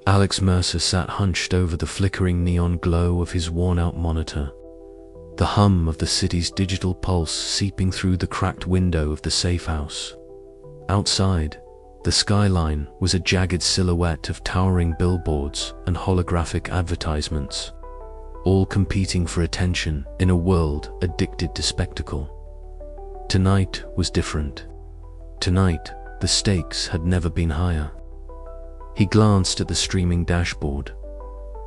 Alex Mercer sat hunched over the flickering neon glow of his worn-out monitor, the hum of the city's digital pulse seeping through the cracked window of the safe house. Outside, the skyline was a jagged silhouette of towering billboards and holographic advertisements, all competing for attention in a world addicted to spectacle. Tonight was different. Tonight, the stakes had never been higher. He glanced at the streaming dashboard.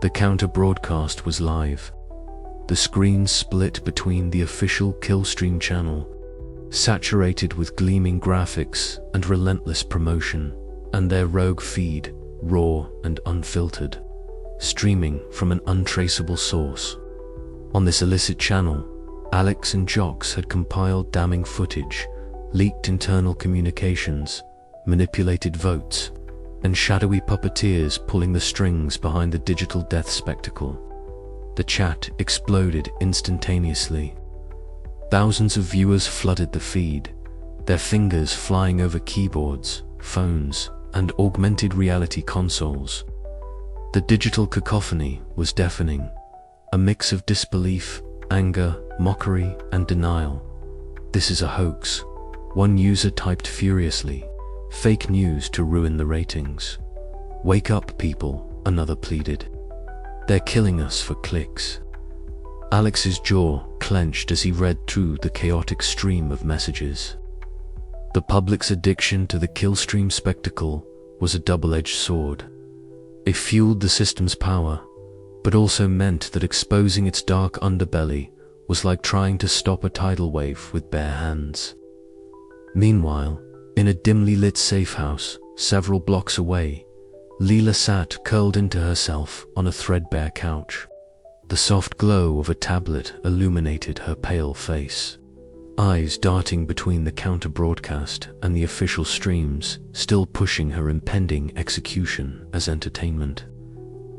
The counter-broadcast was live. The screen split between the official Killstream channel, saturated with gleaming graphics and relentless promotion, and their rogue feed, raw and unfiltered, streaming from an untraceable source. On this illicit channel, Alex and Jox had compiled damning footage, leaked internal communications, manipulated votes, and shadowy puppeteers pulling the strings behind the digital death spectacle. The chat exploded instantaneously. Thousands of viewers flooded the feed, their fingers flying over keyboards, phones, and augmented reality consoles. The digital cacophony was deafening, a mix of disbelief, anger, mockery, and denial. "This is a hoax," one user typed furiously. "Fake news to ruin the ratings." "Wake up, people," another pleaded. "They're killing us for clicks." Alex's jaw clenched as he read through the chaotic stream of messages. The public's addiction to the Killstream spectacle was a double-edged sword. It fueled the system's power, but also meant that exposing its dark underbelly was like trying to stop a tidal wave with bare hands. Meanwhile, in a dimly lit safe house several blocks away, Lila sat curled into herself on a threadbare couch. The soft glow of a tablet illuminated her pale face, eyes darting between the counter-broadcast and the official streams, still pushing her impending execution as entertainment.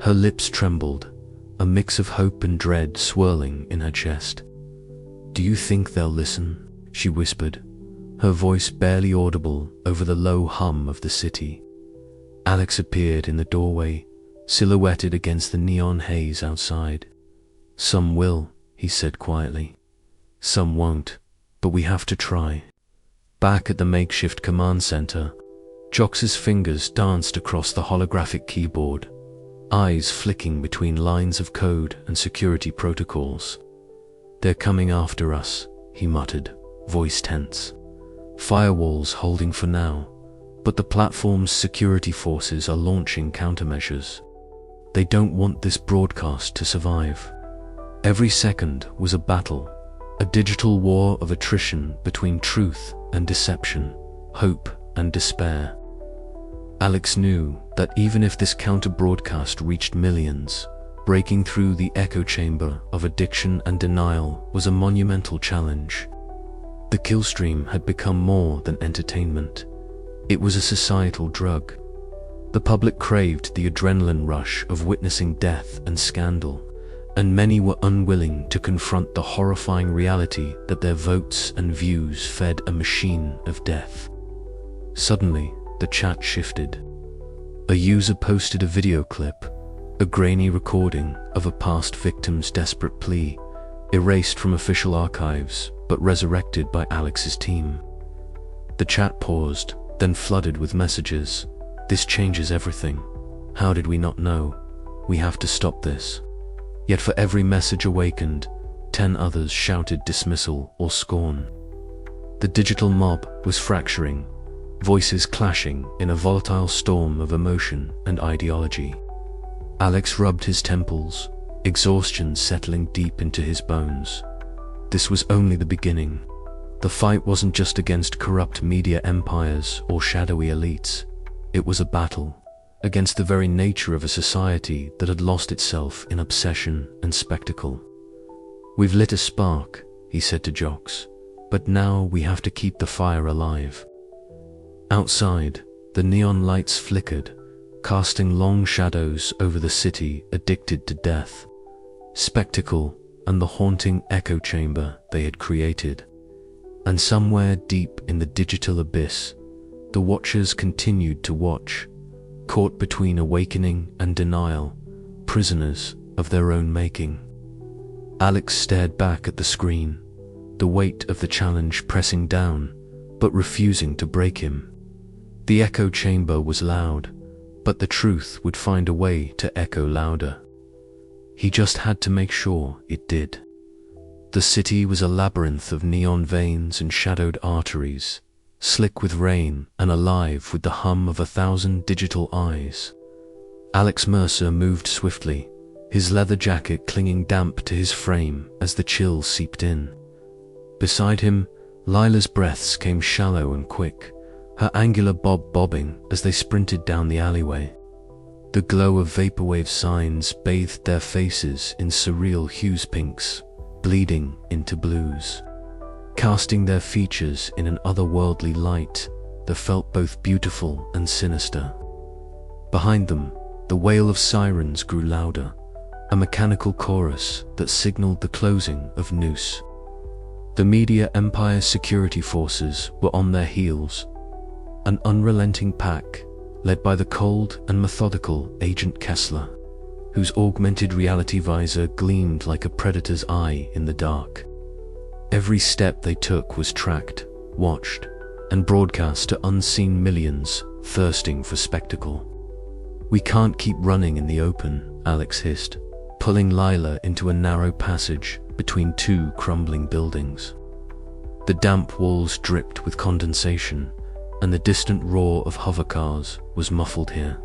Her lips trembled, a mix of hope and dread swirling in her chest. "Do you think they'll listen?" she whispered, her voice barely audible over the low hum of the city. Alex appeared in the doorway, silhouetted against the neon haze outside. "Some will," he said quietly. "Some won't, but we have to try." Back at the makeshift command center, Jox's fingers danced across the holographic keyboard, eyes flicking between lines of code and security protocols. "They're coming after us," he muttered, voice tense. "Firewalls holding for now, but the platform's security forces are launching countermeasures. They don't want this broadcast to survive." Every second was a battle, a digital war of attrition between truth and deception, hope and despair. Alex knew that even if this counter-broadcast reached millions, breaking through the echo chamber of addiction and denial was a monumental challenge. The Killstream had become more than entertainment. It was a societal drug. The public craved the adrenaline rush of witnessing death and scandal, and many were unwilling to confront the horrifying reality that their votes and views fed a machine of death. Suddenly, the chat shifted. A user posted a video clip, a grainy recording of a past victim's desperate plea, erased from official archives but resurrected by Alex's team. The chat paused, then flooded with messages. "This changes everything. How did we not know? We have to stop this." Yet for every message awakened, 10 others shouted dismissal or scorn. The digital mob was fracturing, voices clashing in a volatile storm of emotion and ideology. Alex rubbed his temples, exhaustion settling deep into his bones. This was only the beginning. The fight wasn't just against corrupt media empires or shadowy elites. It was a battle against the very nature of a society that had lost itself in obsession and spectacle. "We've lit a spark," he said to Jox, "but now we have to keep the fire alive." Outside, the neon lights flickered, casting long shadows over the city addicted to death, spectacle, and the haunting echo chamber they had created. And somewhere deep in the digital abyss, the watchers continued to watch, caught between awakening and denial, prisoners of their own making. Alex stared back at the screen, the weight of the challenge pressing down, but refusing to break him. The echo chamber was loud, but the truth would find a way to echo louder. He just had to make sure it did. The city was a labyrinth of neon veins and shadowed arteries, slick with rain and alive with the hum of 1,000 digital eyes. Alex Mercer moved swiftly, his leather jacket clinging damp to his frame as the chill seeped in. Beside him, Lila's breaths came shallow and quick, her angular bob bobbing as they sprinted down the alleyway. The glow of vaporwave signs bathed their faces in surreal hues pinks, bleeding into blues, casting their features in an otherworldly light that felt both beautiful and sinister. Behind them, the wail of sirens grew louder, a mechanical chorus that signaled the closing of Noose. The Media Empire's security forces were on their heels, an unrelenting pack led by the cold and methodical Agent Kessler, whose augmented reality visor gleamed like a predator's eye in the dark. Every step they took was tracked, watched, and broadcast to unseen millions thirsting for spectacle. "We can't keep running in the open," Alex hissed, pulling Lila into a narrow passage between two crumbling buildings. The damp walls dripped with condensation, and the distant roar of hovercars was muffled here.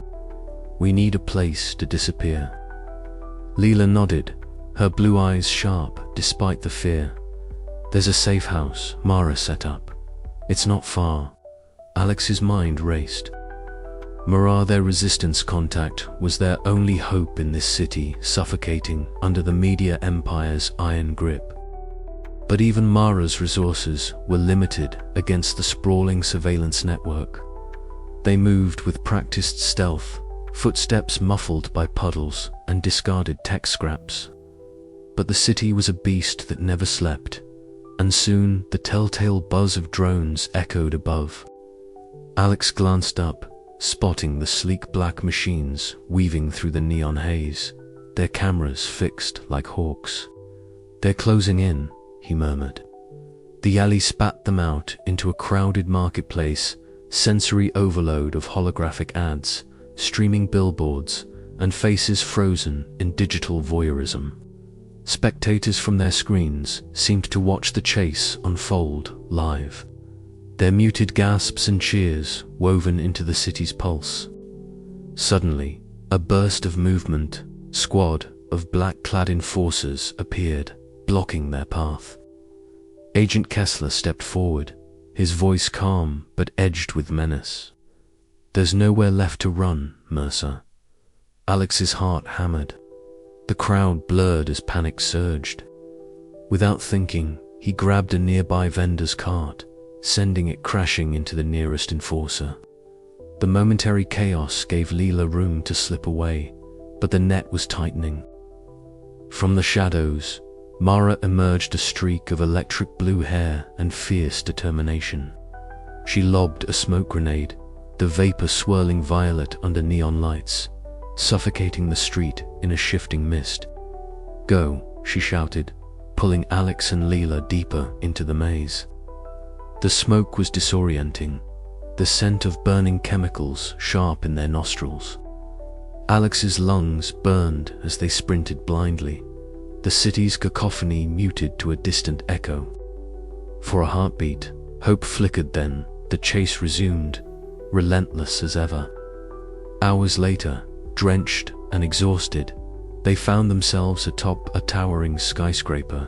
"We need a place to disappear." Lila nodded, her blue eyes sharp despite the fear. "There's a safe house Mara set up. It's not far." Alex's mind raced. Mara, their resistance contact, was their only hope in this city suffocating under the Media Empire's iron grip. But even Mara's resources were limited against the sprawling surveillance network. They moved with practiced stealth, footsteps muffled by puddles and discarded tech scraps. But the city was a beast that never slept, and soon the telltale buzz of drones echoed above. Alex glanced up, spotting the sleek black machines weaving through the neon haze, their cameras fixed like hawks. "They're closing in," he murmured. The alley spat them out into a crowded marketplace, sensory overload of holographic ads, streaming billboards, and faces frozen in digital voyeurism. Spectators from their screens seemed to watch the chase unfold live, their muted gasps and cheers woven into the city's pulse. Suddenly, a burst of movement, squad of black-clad enforcers appeared, blocking their path. Agent Kessler stepped forward, his voice calm but edged with menace. "There's nowhere left to run, Mercer." Alex's heart hammered. The crowd blurred as panic surged. Without thinking, he grabbed a nearby vendor's cart, sending it crashing into the nearest enforcer. The momentary chaos gave Lila room to slip away, but the net was tightening. From the shadows, Mara emerged, a streak of electric blue hair and fierce determination. She lobbed a smoke grenade, the vapor swirling violet under neon lights, suffocating the street in a shifting mist. "Go," she shouted, pulling Alex and Lila deeper into the maze. The smoke was disorienting, the scent of burning chemicals sharp in their nostrils. Alex's lungs burned as they sprinted blindly, the city's cacophony muted to a distant echo. For a heartbeat, hope flickered, then the chase resumed, relentless as ever. Hours later, drenched and exhausted, they found themselves atop a towering skyscraper.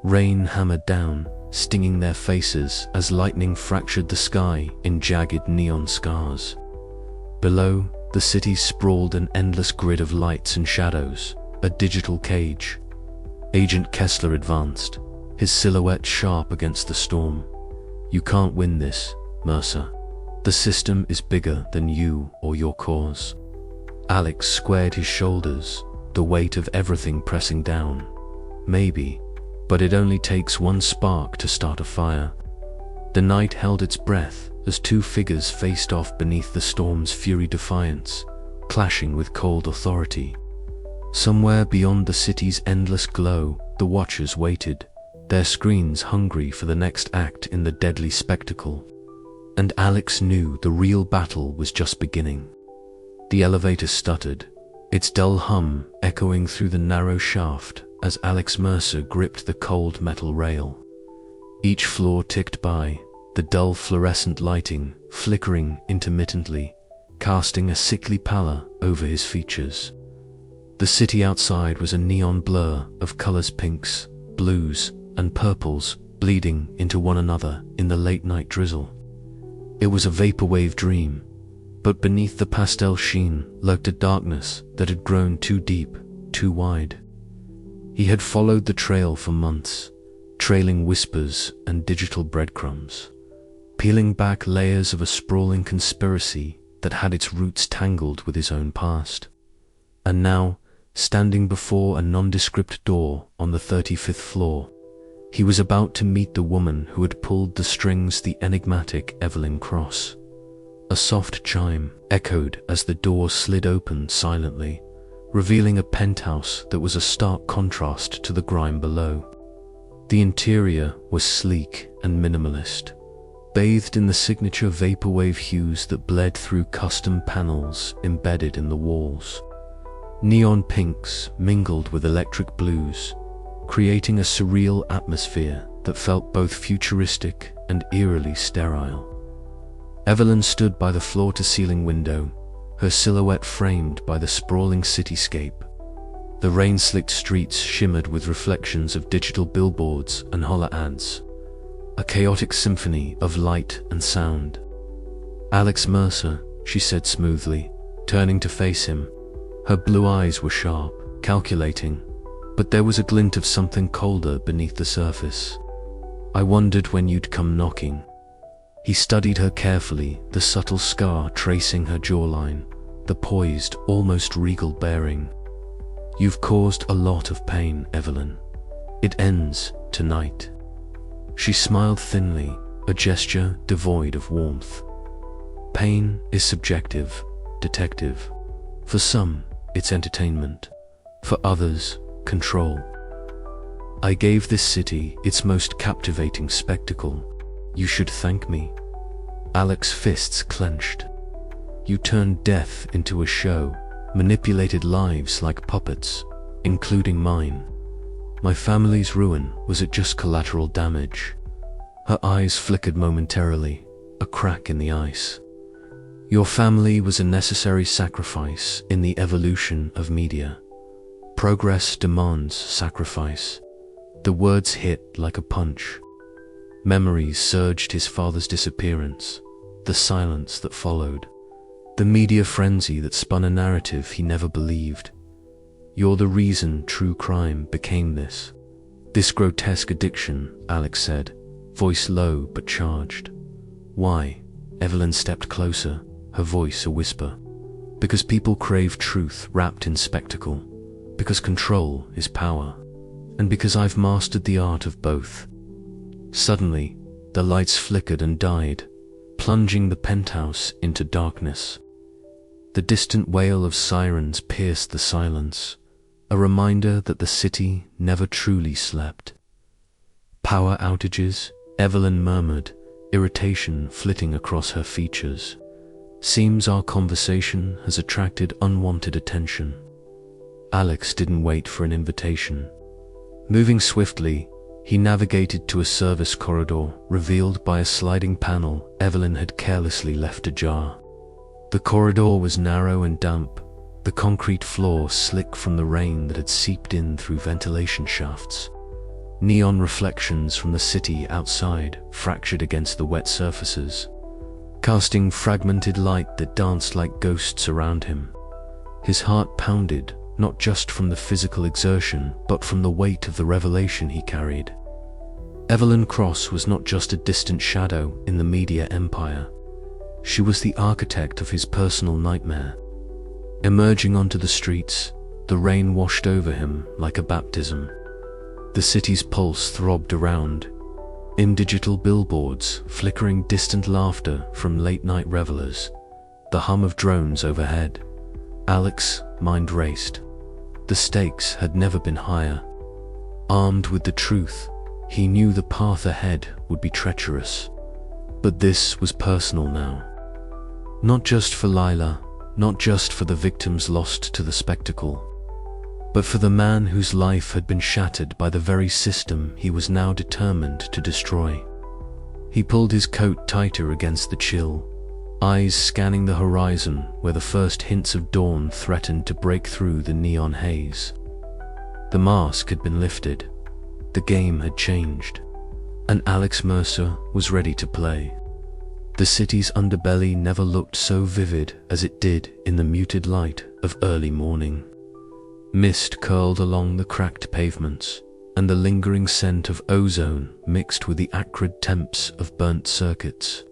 Rain hammered down, stinging their faces as lightning fractured the sky in jagged neon scars. Below, the city sprawled an endless grid of lights and shadows, a digital cage. Agent Kessler advanced, his silhouette sharp against the storm. "You can't win this, Mercer. The system is bigger than you or your cause." Alex squared his shoulders, the weight of everything pressing down. "Maybe, but it only takes one spark to start a fire." The night held its breath as two figures faced off beneath the storm's fury defiance, clashing with cold authority. Somewhere beyond the city's endless glow, the watchers waited, their screens hungry for the next act in the deadly spectacle. And Alex knew the real battle was just beginning. The elevator stuttered, its dull hum echoing through the narrow shaft as Alex Mercer gripped the cold metal rail. Each floor ticked by, the dull fluorescent lighting flickering intermittently, casting a sickly pallor over his features. The city outside was a neon blur of colors: pinks, blues, and purples bleeding into one another in the late-night drizzle. It was a vaporwave dream, but beneath the pastel sheen lurked a darkness that had grown too deep, too wide. He had followed the trail for months, trailing whispers and digital breadcrumbs, peeling back layers of a sprawling conspiracy that had its roots tangled with his own past. And now, standing before a nondescript door on the 35th floor, he was about to meet the woman who had pulled the strings: the enigmatic Evelyn Cross. A soft chime echoed as the door slid open silently, revealing a penthouse that was a stark contrast to the grime below. The interior was sleek and minimalist, bathed in the signature vaporwave hues that bled through custom panels embedded in the walls. Neon pinks mingled with electric blues, creating a surreal atmosphere that felt both futuristic and eerily sterile. Evelyn stood by the floor-to-ceiling window, her silhouette framed by the sprawling cityscape. The rain-slicked streets shimmered with reflections of digital billboards and holler ads, a chaotic symphony of light and sound. "Alex Mercer," she said smoothly, turning to face him. Her blue eyes were sharp, calculating, but there was a glint of something colder beneath the surface. "I wondered when you'd come knocking." He studied her carefully, the subtle scar tracing her jawline, the poised, almost regal bearing. "You've caused a lot of pain, Evelyn. It ends tonight." She smiled thinly, a gesture devoid of warmth. "Pain is subjective, detective. For some, it's entertainment. For others, control. I gave this city its most captivating spectacle. You should thank me." Alex's fists clenched. "You turned death into a show, manipulated lives like puppets, including mine. My family's ruin, was it just collateral damage?" Her eyes flickered momentarily, a crack in the ice. "Your family was a necessary sacrifice in the evolution of media. Progress demands sacrifice." The words hit like a punch. Memories surged: his father's disappearance, the silence that followed, the media frenzy that spun a narrative he never believed. "You're the reason true crime became this grotesque addiction," Alex said, voice low but charged. "Why?" Evelyn stepped closer, her voice a whisper. "Because people crave truth wrapped in spectacle, because control is power, and because I've mastered the art of both." Suddenly, the lights flickered and died, plunging the penthouse into darkness. The distant wail of sirens pierced the silence, a reminder that the city never truly slept. "Power outages," Evelyn murmured, irritation flitting across her features. "Seems our conversation has attracted unwanted attention." Alex didn't wait for an invitation. Moving swiftly, he navigated to a service corridor revealed by a sliding panel Evelyn had carelessly left ajar. The corridor was narrow and damp, the concrete floor slick from the rain that had seeped in through ventilation shafts. Neon reflections from the city outside fractured against the wet surfaces, casting fragmented light that danced like ghosts around him. His heart pounded, not just from the physical exertion, but from the weight of the revelation he carried. Evelyn Cross was not just a distant shadow in the media empire. She was the architect of his personal nightmare. Emerging onto the streets, the rain washed over him like a baptism. The city's pulse throbbed around, In digital billboards, flickering distant laughter from late-night revelers, the hum of drones overhead. Alex's mind raced. The stakes had never been higher. Armed with the truth, he knew the path ahead would be treacherous. But this was personal now. Not just for Lila, not just for the victims lost to the spectacle, but for the man whose life had been shattered by the very system he was now determined to destroy. He pulled his coat tighter against the chill, eyes scanning the horizon where the first hints of dawn threatened to break through the neon haze. The mask had been lifted, the game had changed, and Alex Mercer was ready to play. The city's underbelly never looked so vivid as it did in the muted light of early morning. Mist curled along the cracked pavements, and the lingering scent of ozone mixed with the acrid temps of burnt circuits.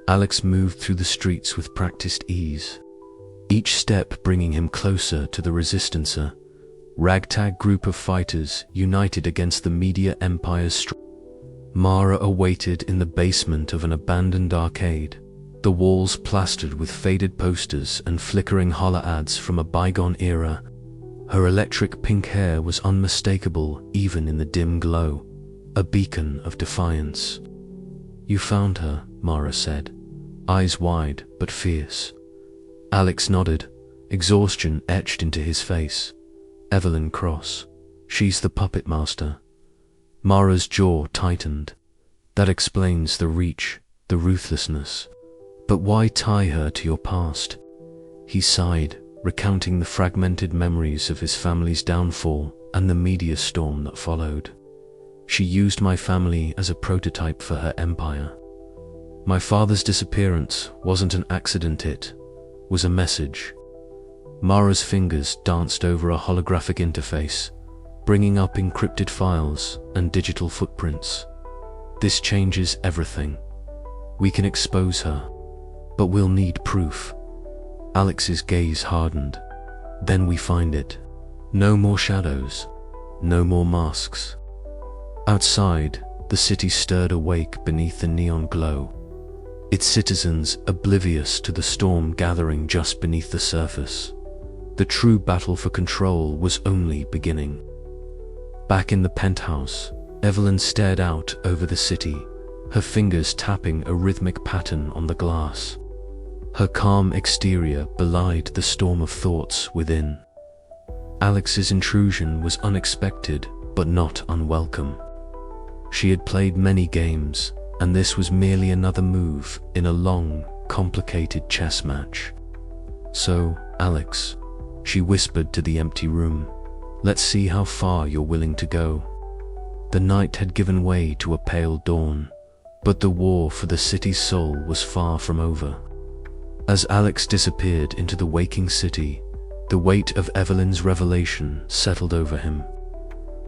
Alex moved through the streets with practiced ease, each step bringing him closer to the Resistancer, ragtag group of fighters united against the media empire's Mara awaited in the basement of an abandoned arcade, the walls plastered with faded posters and flickering holler ads from a bygone era. Her electric pink hair was unmistakable even in the dim glow, a beacon of defiance. "You found her," Mara said, eyes wide but fierce. Alex nodded, exhaustion etched into his face. "Evelyn Cross. She's the puppet master." Mara's jaw tightened. "That explains the reach, the ruthlessness. But why tie her to your past?" He sighed, recounting the fragmented memories of his family's downfall and the media storm that followed. "She used my family as a prototype for her empire. My father's disappearance wasn't an accident, it was a message." Mara's fingers danced over a holographic interface, bringing up encrypted files and digital footprints. "This changes everything. We can expose her, but we'll need proof." Alex's gaze hardened. "Then we find it. No more shadows, no more masks." Outside, the city stirred awake beneath the neon glow, its citizens oblivious to the storm gathering just beneath the surface. The true battle for control was only beginning. Back in the penthouse, Evelyn stared out over the city, her fingers tapping a rhythmic pattern on the glass. Her calm exterior belied the storm of thoughts within. Alex's intrusion was unexpected, but not unwelcome. She had played many games, and this was merely another move in a long, complicated chess match. "So, Alex," she whispered to the empty room, "let's see how far you're willing to go." The night had given way to a pale dawn, but the war for the city's soul was far from over. As Alex disappeared into the waking city, the weight of Evelyn's revelation settled over him.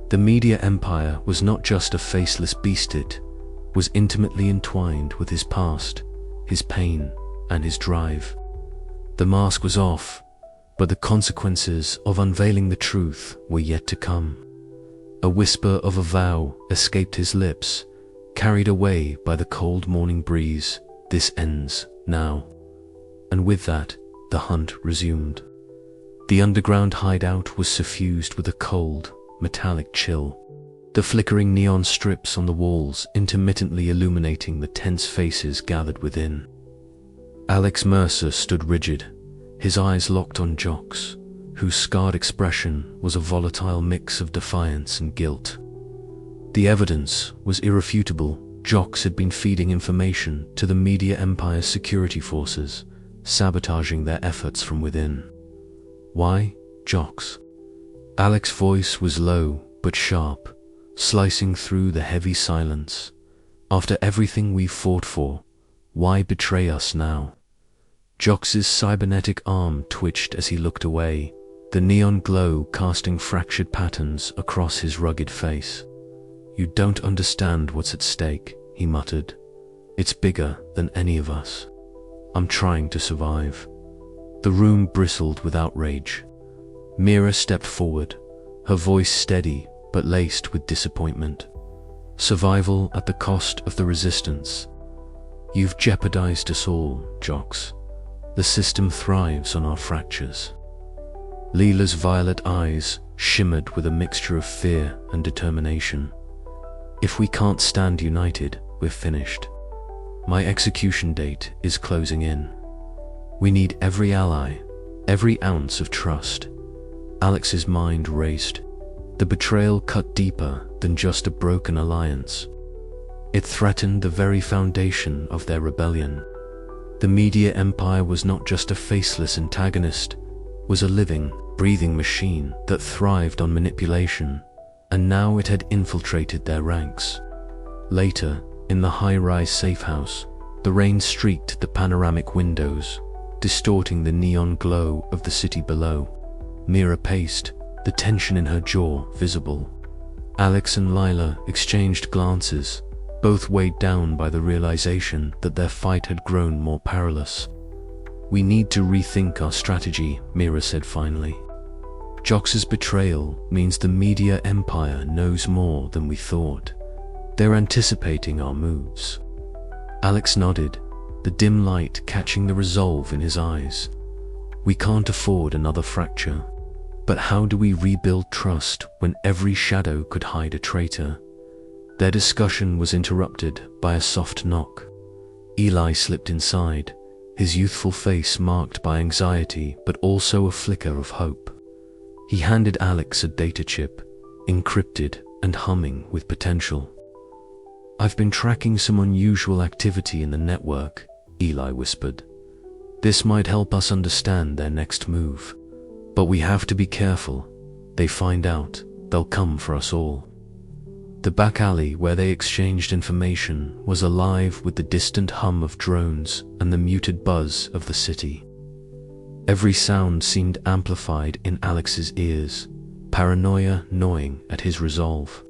The media empire was not just a faceless beast, it was intimately entwined with his past, his pain, and his drive. The mask was off, but the consequences of unveiling the truth were yet to come. A whisper of a vow escaped his lips, carried away by the cold morning breeze. "This ends now." And with that, the hunt resumed. The underground hideout was suffused with a cold, metallic chill, the flickering neon strips on the walls intermittently illuminating the tense faces gathered within. Alex Mercer stood rigid, his eyes locked on Jox, whose scarred expression was a volatile mix of defiance and guilt. The evidence was irrefutable. Jox had been feeding information to the media empire's security forces, sabotaging their efforts from within. "Why, Jox?" Alex's voice was low but sharp, slicing through the heavy silence. "After everything we've fought for, why betray us now?" Jox's cybernetic arm twitched as he looked away, the neon glow casting fractured patterns across his rugged face. "You don't understand what's at stake," he muttered. "It's bigger than any of us. I'm trying to survive." The room bristled with outrage. Mira stepped forward, her voice steady but laced with disappointment. Survival at the cost of the resistance. You've jeopardized us all, Jox. The system thrives on our fractures. Lila's violet eyes shimmered with a mixture of fear and determination. If we can't stand united, we're finished. My execution date is closing in. We need every ally, every ounce of trust. Alex's mind raced. The betrayal cut deeper than just a broken alliance. It threatened the very foundation of their rebellion. The media empire was not just a faceless antagonist, was a living, breathing machine that thrived on manipulation, and now it had infiltrated their ranks. Later, in the high-rise safe house, the rain streaked the panoramic windows, distorting the neon glow of the city below. Mira paced, the tension in her jaw visible. Alex and Lila exchanged glances, both weighed down by the realization that their fight had grown more perilous. We need to rethink our strategy, Mira said finally. Jox's betrayal means the media empire knows more than we thought. They're anticipating our moves. Alex nodded, the dim light catching the resolve in his eyes. We can't afford another fracture. But how do we rebuild trust when every shadow could hide a traitor? Their discussion was interrupted by a soft knock. Eli slipped inside, his youthful face marked by anxiety but also a flicker of hope. He handed Alex a data chip, encrypted and humming with potential. "I've been tracking some unusual activity in the network," Eli whispered. "This might help us understand their next move. But we have to be careful. They find out, they'll come for us all." The back alley where they exchanged information was alive with the distant hum of drones and the muted buzz of the city. Every sound seemed amplified in Alex's ears, paranoia gnawing at his resolve.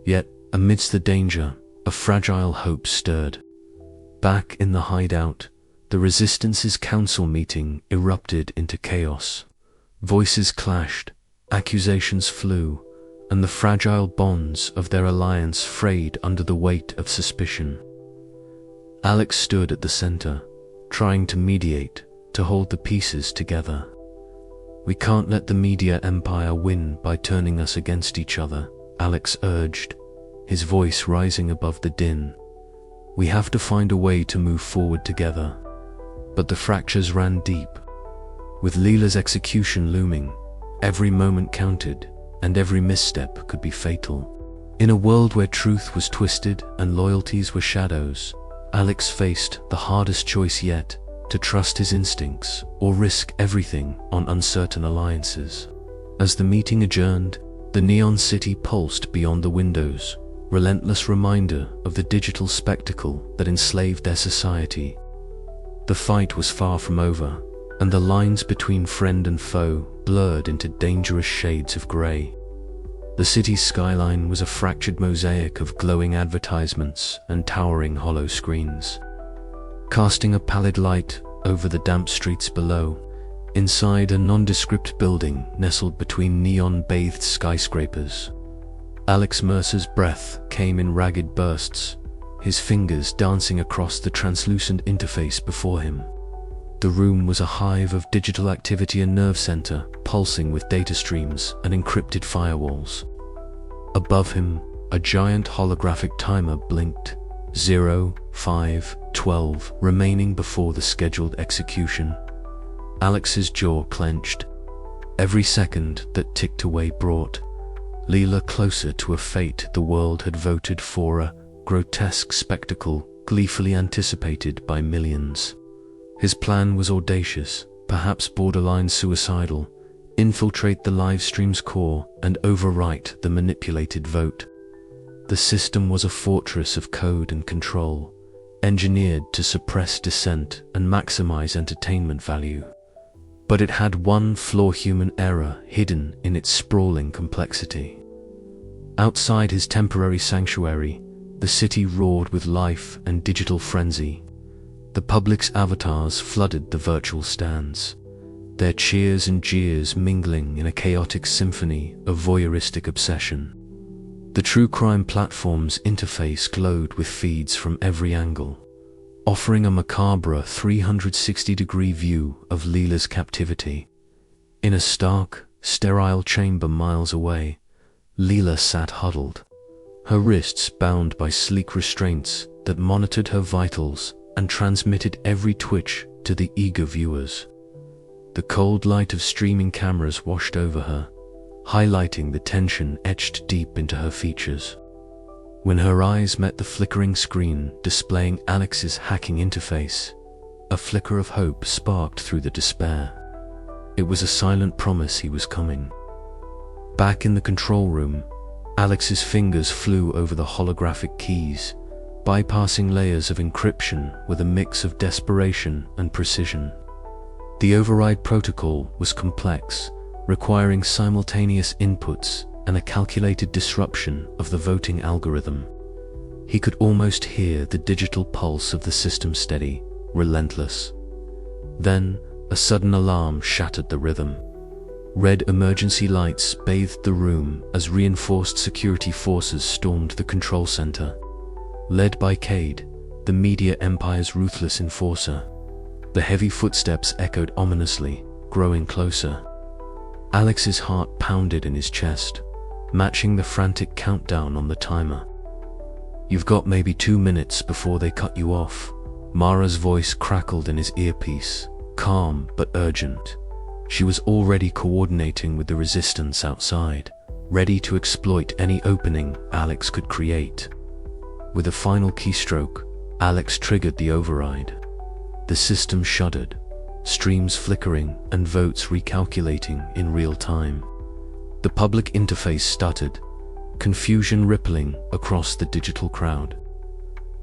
Yet, amidst the danger, a fragile hope stirred. Back in the hideout, the Resistance's council meeting erupted into chaos. Voices clashed, accusations flew, and the fragile bonds of their alliance frayed under the weight of suspicion. Alex stood at the center, trying to mediate, to hold the pieces together. "We can't let the media empire win by turning us against each other," Alex urged, his voice rising above the din. "We have to find a way to move forward together." But the fractures ran deep. With Lila's execution looming, every moment counted, and every misstep could be fatal. In a world where truth was twisted and loyalties were shadows, Alex faced the hardest choice yet, to trust his instincts or risk everything on uncertain alliances. As the meeting adjourned, the neon city pulsed beyond the windows, relentless reminder of the digital spectacle that enslaved their society. The fight was far from over, and the lines between friend and foe blurred into dangerous shades of grey. The city's skyline was a fractured mosaic of glowing advertisements and towering hollow screens, casting a pallid light over the damp streets below. Inside a nondescript building nestled between neon-bathed skyscrapers, Alex Mercer's breath came in ragged bursts, his fingers dancing across the translucent interface before him. The room was a hive of digital activity, a nerve center pulsing with data streams and encrypted firewalls. Above him, a giant holographic timer blinked, 0, 5, 12 remaining before the scheduled execution. Alex's jaw clenched. Every second that ticked away brought Lila closer to a fate the world had voted for, a grotesque spectacle gleefully anticipated by millions. His plan was audacious, perhaps borderline suicidal: infiltrate the livestream's core and overwrite the manipulated vote. The system was a fortress of code and control, engineered to suppress dissent and maximize entertainment value. But it had one flaw: human error hidden in its sprawling complexity. Outside his temporary sanctuary, the city roared with life and digital frenzy. The public's avatars flooded the virtual stands, their cheers and jeers mingling in a chaotic symphony of voyeuristic obsession. The true crime platform's interface glowed with feeds from every angle, offering a macabre 360-degree view of Lila's captivity. In a stark, sterile chamber miles away, Lila sat huddled, her wrists bound by sleek restraints that monitored her vitals and transmitted every twitch to the eager viewers. The cold light of streaming cameras washed over her, highlighting the tension etched deep into her features. When her eyes met the flickering screen displaying Alex's hacking interface, a flicker of hope sparked through the despair. It was a silent promise he was coming. Back in the control room, Alex's fingers flew over the holographic keys, bypassing layers of encryption with a mix of desperation and precision. The override protocol was complex, requiring simultaneous inputs and a calculated disruption of the voting algorithm. He could almost hear the digital pulse of the system steady, relentless. Then, a sudden alarm shattered the rhythm. Red emergency lights bathed the room as reinforced security forces stormed the control center. Led by Cade, the media empire's ruthless enforcer, the heavy footsteps echoed ominously, growing closer. Alex's heart pounded in his chest, matching the frantic countdown on the timer. "You've got maybe 2 minutes before they cut you off." Mara's voice crackled in his earpiece, calm but urgent. She was already coordinating with the resistance outside, ready to exploit any opening Alex could create. With a final keystroke, Alex triggered the override. The system shuddered, streams flickering and votes recalculating in real time. The public interface stuttered, confusion rippling across the digital crowd.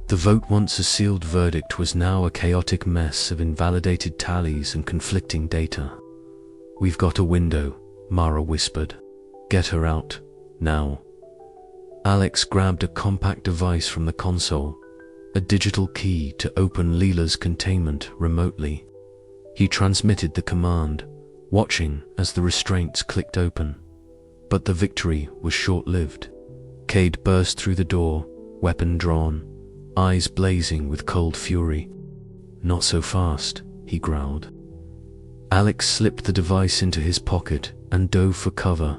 The vote, once a sealed verdict, was now a chaotic mess of invalidated tallies and conflicting data. "We've got a window," Mara whispered. "Get her out, now." Alex grabbed a compact device from the console, a digital key to open Lila's containment remotely. He transmitted the command, watching as the restraints clicked open. But the victory was short-lived. Cade burst through the door, weapon drawn, eyes blazing with cold fury. "Not so fast," he growled. Alex slipped the device into his pocket and dove for cover,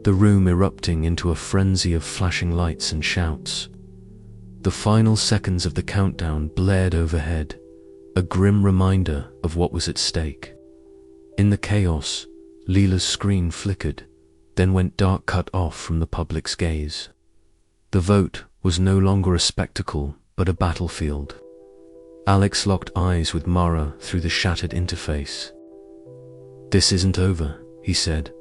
the room erupting into a frenzy of flashing lights and shouts. The final seconds of the countdown blared overhead, a grim reminder of what was at stake. In the chaos, Lila's screen flickered, then went dark, cut off from the public's gaze. The vote was no longer a spectacle, but a battlefield. Alex locked eyes with Mara through the shattered interface. "This isn't over," he said,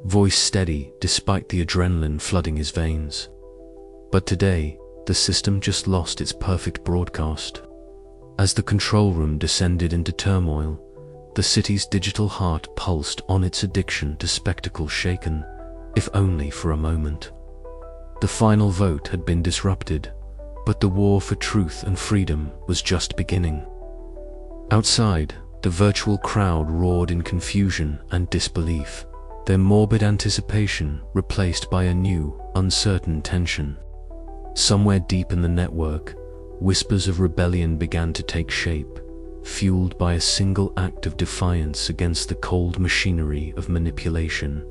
voice steady despite the adrenaline flooding his veins. But today, the system just lost its perfect broadcast. As the control room descended into turmoil, the city's digital heart pulsed on its addiction to spectacle, shaken, if only for a moment. The final vote had been disrupted, but the war for truth and freedom was just beginning. Outside, the virtual crowd roared in confusion and disbelief, their morbid anticipation replaced by a new, uncertain tension. Somewhere deep in the network, whispers of rebellion began to take shape, fueled by a single act of defiance against the cold machinery of manipulation.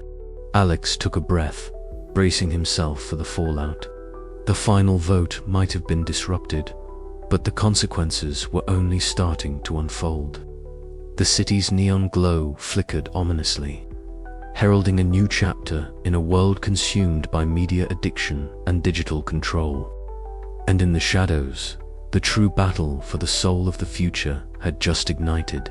Alex took a breath, bracing himself for the fallout. The final vote might have been disrupted, but the consequences were only starting to unfold. The city's neon glow flickered ominously, heralding a new chapter in a world consumed by media addiction and digital control. And in the shadows, the true battle for the soul of the future had just ignited.